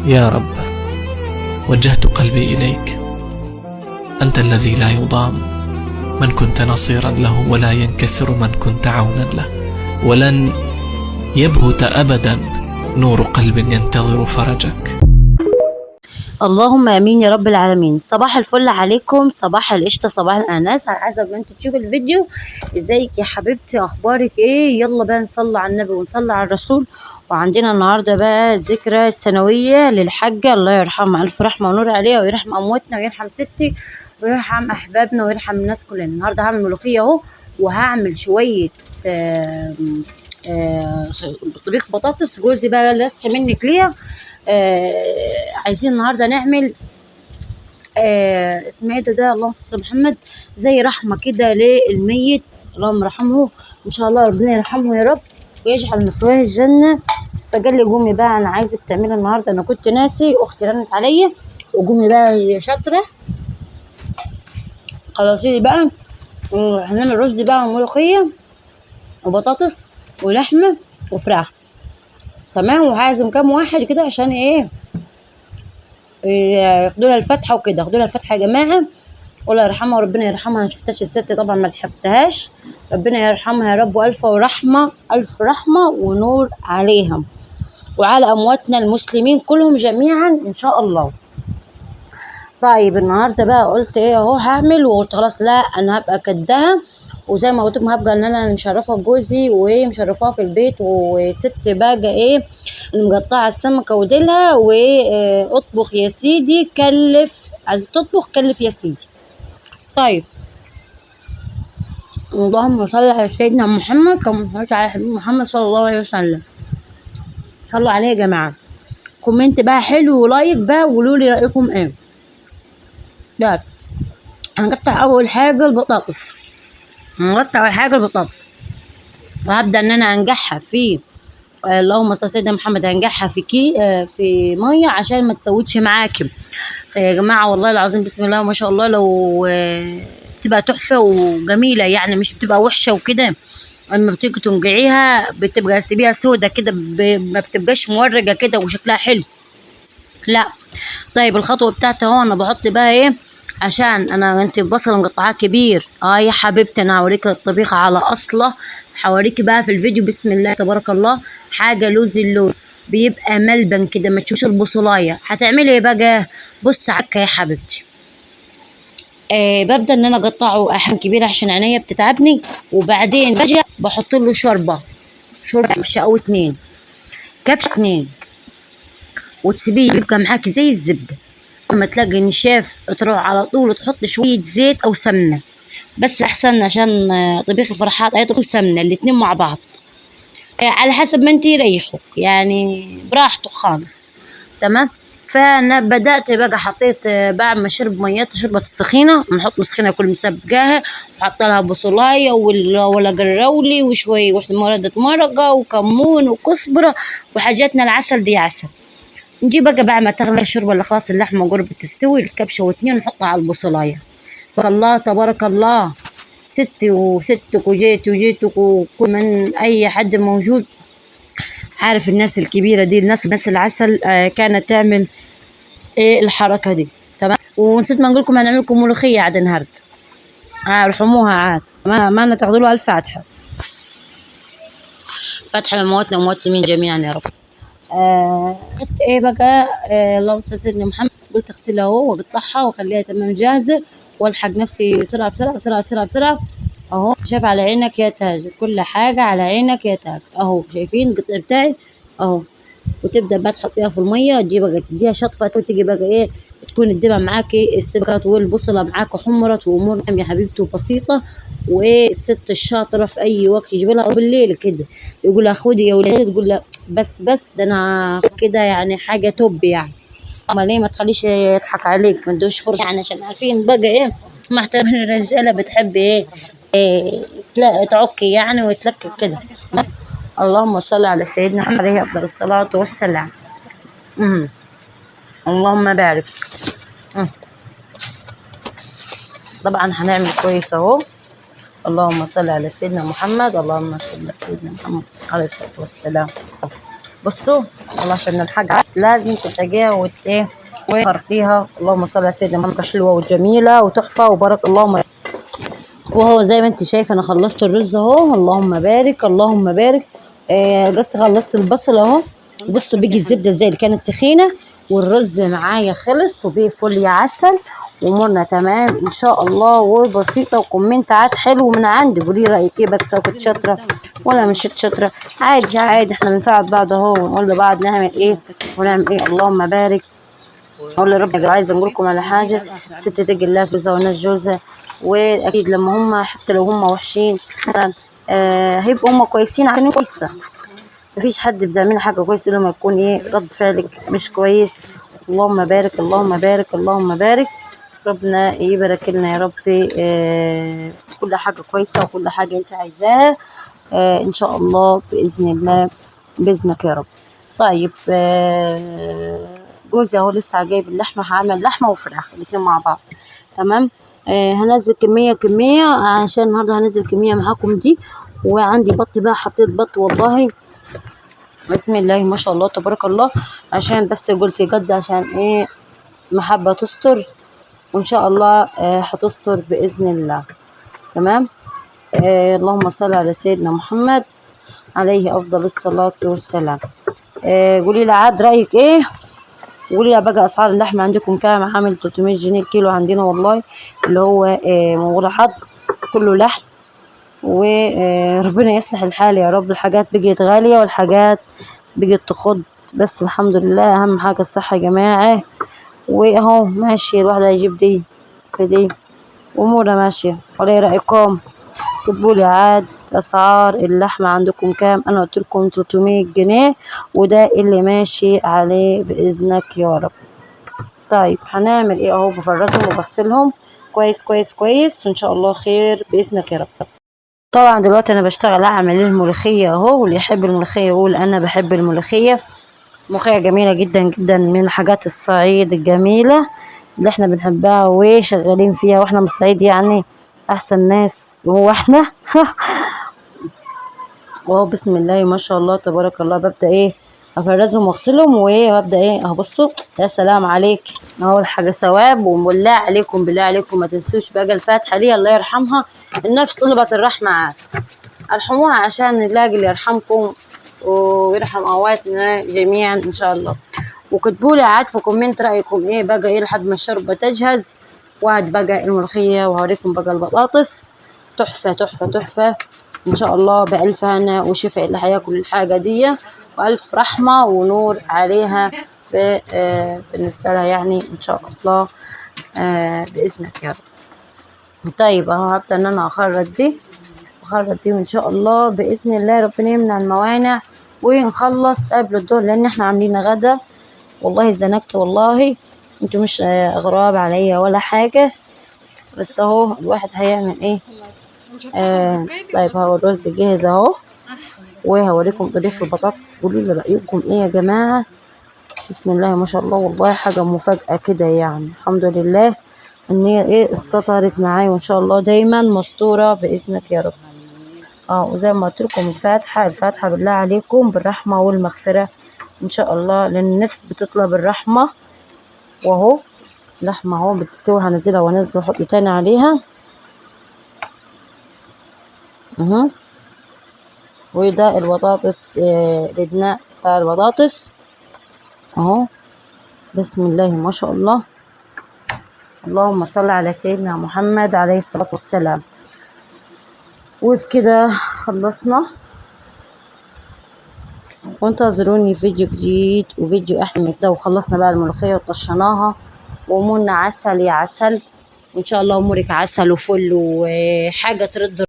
يا رب، وجهت قلبي إليك، أنت الذي لا يضام، من كنت نصيرا له ولا ينكسر من كنت عونا له، ولن يبهت أبدا نور قلب ينتظر فرجك. اللهم امين يا رب العالمين. صباح الفل عليكم، صباح القشطه، صباح الانس، على حسب ما انتوا تشوفوا الفيديو. ازيك يا حبيبتي، اخبارك ايه؟ يلا بقى نصلي على النبي ونصلي على الرسول. وعندنا النهارده بقى الذكرى السنويه للحاجه، الله يرحمها، الف رحمه ونور عليها، ويرحم امواتنا ويرحم ستي ويرحم احبابنا ويرحم الناس كلنا. النهارده هعمل ملوخيه اهو، وهعمل شويه طبيخ بطاطس. جوزي بقى اللي يصحي منك ليها. عايزين النهارده نعمل اسمه ايه ده اللهم صل على محمد، زي رحمه كده للميت، اللهم يرحمه ان شاء الله، ربنا يرحمه يا رب ويجعل مثواه الجنه. فقال لي قومي بقى، انا عايزك تعملي النهارده، انا كنت ناسي، اختي رنت عليا، وقومي بقى يا شاطره خلاصي لي بقى. هنعمل رز بقى وملوخيه وبطاطس ولحمه وفراخ، تمام. وهعزم كام واحد كده عشان ايه ياخدوا لها الفاتحه وكده، ياخدوا لها الفاتحه يا جماعه، الله يرحمها وربنا يرحمها. انا شفتهاش الست طبعا، ما لحقتهاش، ربنا يرحمها يا رب، والف ورحمه، الف رحمه ونور عليها وعلى امواتنا المسلمين كلهم جميعا ان شاء الله. طيب النهارده بقى قلت ايه اهو هعمل، وقلت خلاص لا انا هبقى كدها، وزي ما قلت لكم هبقى ان انا مشرفه جوزي ومشرفاه في البيت، وست بقى ايه اللي مقطعه السمكه وديلها، واطبخ يا سيدي كلف، عايز تطبخ كلف يا سيدي. طيب اللهم صل على سيدنا محمد كما صليت على حبيب محمد صلى الله عليه وسلم. صلوا عليه يا جماعه، كومنت بقى حلو ولايك بقى وقولوا لي رايكم ايه. ده هنقطع اول حاجه البطاطس، وهبدا ان انا انجحها في اللهم صل على سيدنا محمد، هنجحها في في ميه عشان ما تسودش معاكم يا جماعه. والله العظيم بسم الله ما شاء الله، لو بتبقى تحفه وجميله يعني، مش بتبقى وحشه وكده. اما بتيجي تنقعيها بتبقى سيبيها سودا كده، ما بتبقاش مورقه كده وشكلها حلو، لا. طيب الخطوه بتاعتي اهو، انا بحط بقى ايه، عشان انت البصل مقطعاه كبير يا حبيبتي، انا هوريك الطبيخه على اصله، هوريكي بقى في الفيديو بسم الله تبارك الله. حاجه لوز، اللوز بيبقى ملبن كده، ما تشوفش البصلايه. هتعملي ايه بقى؟ بص عكا يا حبيبتي، ببدا ان انا اقطعه احجام كبيره عشان عينيا بتتعبني، وبعدين باجي بحط له شوربه كبشه او اتنين، كبشه اتنين، وتسيبيه يبقى معاكي زي الزبده. لما تلاقي نشاف تروح على طول تحط شويه زيت او سمنه، بس احسن عشان طبيخ الفرحات ايضا سمنه، الاتنين مع بعض على حسب ما انت يريحوا يعني، براحته خالص، تمام. فانا بدات بقى حطيت بعد ما شرب ميات شربت السخينه، نحط مسخينه كل مسبقاها، وحط لها بصلايه ولا قرولي وشويه مرقه مرقه وكمون وكزبره وحاجاتنا، العسل دي عسل. نجيب بقى بعد ما تغلي الشوربه اللي خلاص اللحمه قربت تستوي، الكبشه واتنين نحطها على البصلايه. تبارك الله تبارك الله، ستي وستك وجيتك وكل من اي حد موجود عارف، الناس الكبيره دي، الناس العسل كانت تعمل ايه الحركه دي، تمام. ونسيت ما نقول لكم هنعمل لكم ملوخيه عاد النهارده، ارحموها عاد، ما تاخذوا لها الفاتحه، فاتحه لمواتنا وموات مين جميعا يا رب. قلت ايه بقى، اللهم صل على سيدنا محمد، قلت اغسلها اهو واقطعها واخليها تمام جاهزه، والحق نفسي بسرعه بسرعه بسرعه بسرعه بسرعه اهو. شايف على عينك يا تاجر، كل حاجه على عينك يا تاجر اهو، شايفين القطع بتاعي اهو. وتبدا بقى تحطيها في الميه، تجي بقى تديها شطفه، وتيجي بقى ايه، تكون الدمى معاكي السبكات والبصله معاكي حمرت وامور يا حبيبتي وبسيطه. وايه الست الشاطره في اي وقت يجيب لها بالليل كده يقول لها خدي يا ولادي، تقول لها بس ده انا كده يعني حاجه توب يعني. امال ليه ما تخليش يضحك عليك، ما تدوش فرصه يعني، عشان عارفين بقى ايه محترمين الرجاله بتحب ايه تعكي يعني وتلكك كده. اللهم صل على سيدنا محمد عليه افضل الصلاه والسلام. اللهم بارك. طبعا هنعمل كويس اهو، اللهم صل على سيدنا محمد، اللهم صل على سيدنا محمد عليه الصلاه والسلام. بصوا والله عشان الحاجة لازم تتجيها وتفرقيها. اللهم صل على سيدنا محمد. حلوة وجميلة وتحفة وبارك اللهم. وهو زي ما انت شايفه انا خلصت الرز اهو، اللهم بارك اللهم بارك. بس خلصت البصل اهو. بصوا بيجي الزبده ازاي اللي كانت تخينه، والرز معايا خلص وبيه فل يا عسل، وامورنا تمام ان شاء الله وبسيطه. وكومنتات حلو من عندي، قولي رايك ايه بكسه، كنت شاطره ولا مش شاطره؟ عادي عادي، احنا بنساعد بعض اهو ونقول لبعض نعمل ايه ونعمل ايه. اللهم بارك. اقول لرب عايزه اقول لكم على حاجه، ست تجي الله فلوسها وناس جوزها، واكيد لما هم حتى لو هم وحشين مثلا هيبقوا هم كويسين عشان كويسه. مفيش حد بيعمل حاجه كويسه لما يكون ايه رد فعلك مش كويس. اللهم بارك اللهم بارك اللهم بارك. ربنا يبارك لنا يا ربي كل حاجه كويسه وكل حاجه انت عايزاها ان شاء الله باذن الله، باذنك يا رب. طيب جوزي اهو لسه جايب اللحمه، هعمل لحمه وفراخ الاتنين مع بعض. تمام. هنزل كميه عشان النهارده هنزل كميه معاكم دي. وعندي بط بقى، حطيت بط والله بسم الله ما شاء الله تبارك الله، عشان بس قلت جد عشان ايه محبه تستر، وان شاء الله هتستر باذن الله. تمام. اللهم صل على سيدنا محمد عليه افضل الصلاه والسلام. قولي لي عاد رايك ايه، قولي لي بقى اسعار اللحمه عندكم كام؟ عامل 300 جنيه الكيلو عندنا والله، اللي هو من غير حد كله لحم. وربنا يصلح الحال يا رب. الحاجات بقيت غاليه والحاجات بقيت تخض، بس الحمد لله اهم حاجه الصحه يا جماعه. واهو ماشي الواحد هيجيب دي في دي، امورنا ماشيه. ولا ايه رايكم؟ اكتبولي عاد اسعار اللحمه عندكم كام. انا قلت لكم 300 جنيه وده اللي ماشي عليه باذنك يا رب. طيب هنعمل ايه اهو، بفرزهم وبغسلهم كويس كويس كويس وان شاء الله خير باذنك يا رب. طبعا دلوقتي انا بشتغل اعمل الملوخيه اهو، واللي يحب الملوخيه يقول انا بحب الملوخيه. ملوخيه جميله جدا جدا، من حاجات الصعيد الجميله اللي احنا بنحبها وشغالين فيها، واحنا من الصعيد يعني احسن ناس وهو احنا. وهو بسم الله ما شاء الله تبارك الله. ببدأ ايه افرزهم واغسلهم وابدا ايه هبصوا يا سلام عليك اهو الحاجه ثواب. وبالله عليكم بالله عليكم ما تنسوش بقى الفاتحه ليها الله يرحمها، النفس طلبت الرحمه عاد ارحموها عشان نلاقي اللي يرحمكم ويرحم امواتنا جميعا ان شاء الله. وكتبوا لي عاد في كومنت رايكم ايه بقى ايه لحد ما الشوربه تجهز. وعد بقى الملوخيه وهوريكم بقى البطاطس تحفه تحفه تحفه ان شاء الله. بألف هنا وشفاء اللي هياكل الحاجه دي، والف رحمه ونور عليها بالنسبه لها يعني ان شاء الله باذنك يا رب. طيب اهو هبدا ان انا اخرج دي وان شاء الله باذن الله ربنا يمنع الموانع ونخلص قبل الظهر، لان احنا عاملين غدا. والله زنكت والله، انتوا مش اغراب عليا ولا حاجه، بس اهو الواحد هيعمل ايه. طيب اهو الرز جاهز اهو، وهوريكم طريقة البطاطس. قولوا لي رأيكم ايه يا جماعة. بسم الله ما شاء الله والله حاجة مفاجأة كده يعني. الحمد لله ان هي ايه استطرت معايا، وان شاء الله دايما مستورة بإذنك يا رب. وزي ما قلت لكم الفاتحة بالله عليكم بالرحمة والمغفرة ان شاء الله، لان النفس بتطلب الرحمة. واهو لحمة اهو بتستوي، هنزلها وانزل احط تاني عليها. وده البطاطس الادناء بتاع البطاطس اهو. بسم الله ما شاء الله. اللهم صل على سيدنا محمد عليه الصلاة والسلام. وبكده خلصنا، وانتظروني فيديو جديد وفيديو احسن من كده. وخلصنا بقى الملوخية وطشناها وامورنا عسل يا عسل، وان شاء الله امورك عسل وفل وحاجة ترد